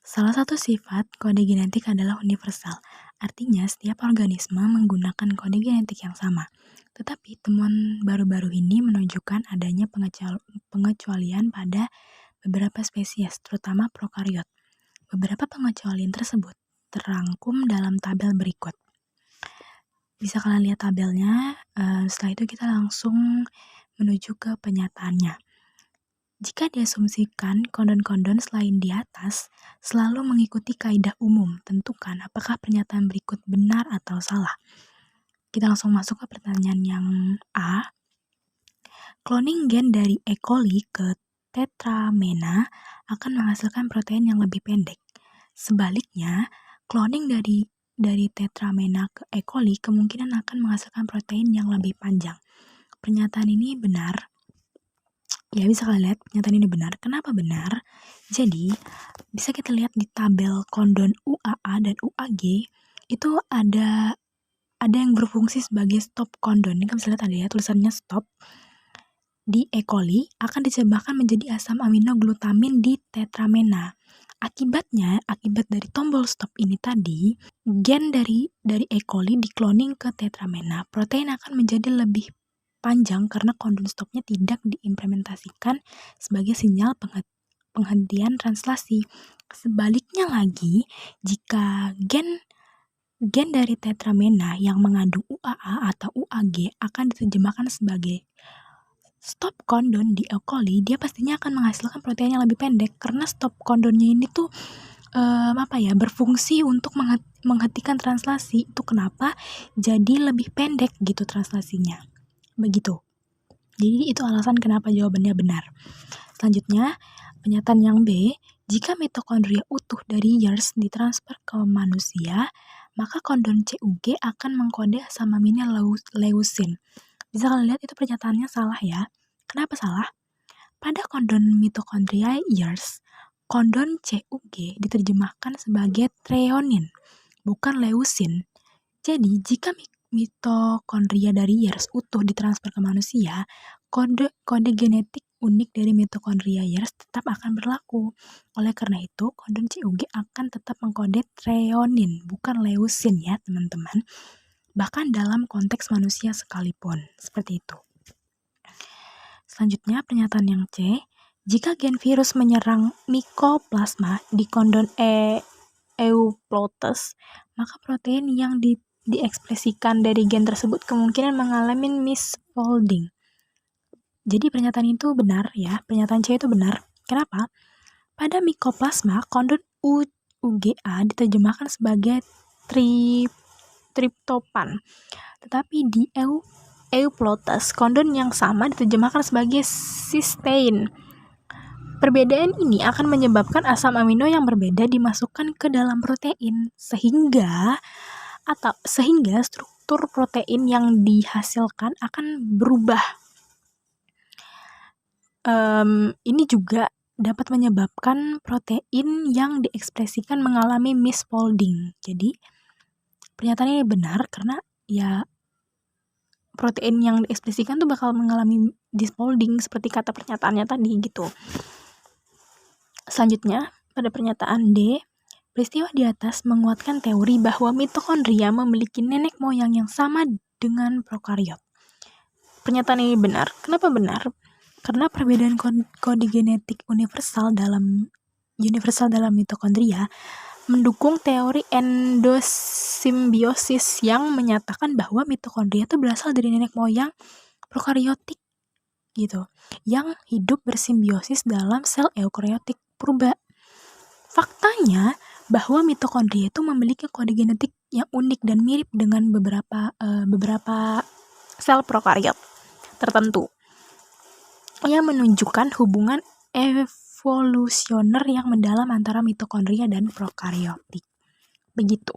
Salah satu sifat kode genetik adalah universal, artinya setiap organisme menggunakan kode genetik yang sama. Tetapi temuan baru-baru ini menunjukkan adanya pengecualian pada beberapa spesies, terutama prokariot. Beberapa pengecualian tersebut terangkum dalam tabel berikut. Bisa kalian lihat tabelnya, setelah itu kita langsung menuju ke penyataannya. Jika diasumsikan kondon-kondon selain di atas selalu mengikuti kaidah umum, tentukan apakah pernyataan berikut benar atau salah. Kita langsung masuk ke pertanyaan yang A. Cloning gen dari E. coli ke Tetramena akan menghasilkan protein yang lebih pendek. Sebaliknya, cloning dari Tetramena ke E. coli kemungkinan akan menghasilkan protein yang lebih panjang. Pernyataan ini benar. Ya, bisa kalian lihat pernyataan ini benar. Kenapa benar? Jadi, bisa kita lihat di tabel kondon UAA dan UAG, itu ada yang berfungsi sebagai stop kondon. Ini kan bisa lihat ada ya tulisannya stop. Di E. coli akan ditambahkan menjadi asam amino glutamin di Tetramena. Akibat dari tombol stop ini tadi, gen dari E. coli dikloning ke Tetramena. Protein akan menjadi lebih panjang karena kondon stopnya tidak diimplementasikan sebagai sinyal penghentian translasi. Sebaliknya lagi, jika gen dari Tetramena yang mengandung UAA atau UAG akan diterjemahkan sebagai stop kondon di E. coli, dia pastinya akan menghasilkan protein yang lebih pendek karena stop kondonnya ini tuh berfungsi untuk menghentikan translasi. Itu kenapa jadi lebih pendek gitu translasinya. Begitu. Jadi itu alasan kenapa jawabannya benar. Selanjutnya, pernyataan yang B, jika mitokondria utuh dari years ditransfer ke manusia, maka kondon CUG akan mengkode asam amino leucin. Bisa kalian lihat itu pernyataannya salah ya. Kenapa salah? Pada kondon mitokondria years, kondon CUG diterjemahkan sebagai threonine, bukan leucin. Jadi, jika mitokondria dari years utuh ditransfer ke manusia, kode genetik unik dari mitokondria years tetap akan berlaku. Oleh karena itu, kondon CUG akan tetap mengkode threonine, bukan leucin ya, teman-teman. Bahkan dalam konteks manusia sekalipun. Seperti itu. Selanjutnya, pernyataan yang C, jika gen virus menyerang Mycoplasma di kondon euplotes, maka protein yang diekspresikan dari gen tersebut kemungkinan mengalami misfolding. Jadi pernyataan itu benar ya, pernyataan C itu benar. Kenapa? Pada Mycoplasma, kondon UGA diterjemahkan sebagai triptopan. Tetapi di euplotes, kondon yang sama diterjemahkan sebagai cysteine. Perbedaan ini akan menyebabkan asam amino yang berbeda dimasukkan ke dalam protein sehingga struktur protein yang dihasilkan akan berubah. Ini juga dapat menyebabkan protein yang diekspresikan mengalami misfolding. Jadi pernyataan ini benar karena ya protein yang diekspresikan tuh bakal mengalami misfolding seperti kata pernyataannya tadi gitu. Selanjutnya, pada pernyataan D, peristiwa di atas menguatkan teori bahwa mitokondria memiliki nenek moyang yang sama dengan prokariot. Pernyataan ini benar. Kenapa benar? Karena perbedaan kode genetik universal dalam mitokondria mendukung teori endosimbiosis yang menyatakan bahwa mitokondria itu berasal dari nenek moyang prokariotik gitu, yang hidup bersimbiosis dalam sel eukariotik purba. Faktanya bahwa mitokondria itu memiliki kode genetik yang unik dan mirip dengan beberapa sel prokariot tertentu yang menunjukkan hubungan evolusioner yang mendalam antara mitokondria dan prokariotik. Begitu.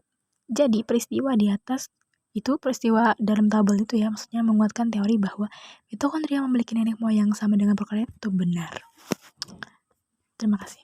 Jadi peristiwa di atas itu, peristiwa dalam tabel itu ya, maksudnya menguatkan teori bahwa mitokondria memiliki nenek moyang sama dengan prokariot itu benar. Terima kasih.